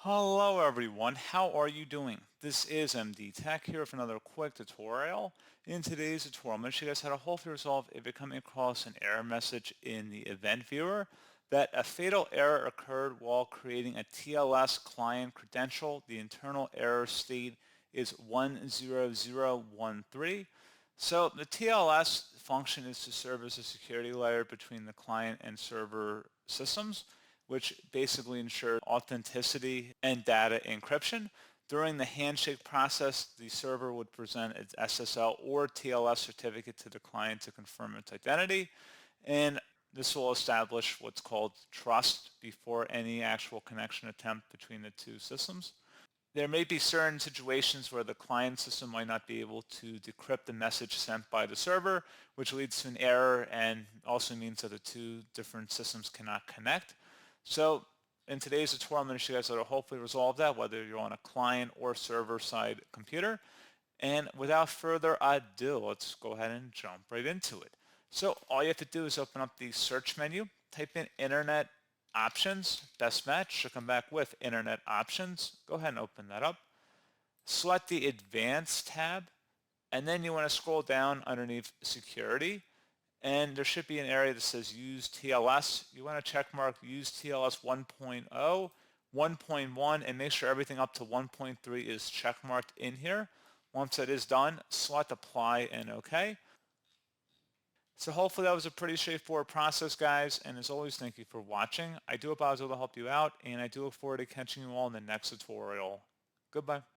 Hello everyone, how are you doing? This is MD Tech here with another quick tutorial. In today's tutorial, I'm going to show you guys how to hopefully resolve if you're coming across an error message in the event viewer that a fatal error occurred while creating a TLS client credential. The internal error state is 10013. So the TLS function is to serve as a security layer between the client and server systems, which basically ensures authenticity and data encryption. During the handshake process, the server would present its SSL or TLS certificate to the client to confirm its identity, and this will establish what's called trust before any actual connection attempt between the two systems. There may be certain situations where the client system might not be able to decrypt the message sent by the server, which leads to an error and also means that the two different systems cannot connect. So in today's tutorial, I'm going to show you guys how to hopefully resolve that, whether you're on a client or server side computer. And without further ado, let's go ahead and jump right into it. So all you have to do is open up the search menu, type in Internet Options, best match should come back with Internet Options. Go ahead and open that up. Select the Advanced tab, and then you want to scroll down underneath Security, and there should be an area that says Use TLS. You want to check mark Use TLS 1.0, 1.1, and make sure everything up to 1.3 is check marked in here. Once that is done, select Apply and OK. So hopefully that was a pretty straightforward process, guys. And as always, thank you for watching. I do hope I was able to help you out, and I do look forward to catching you all in the next tutorial. Goodbye.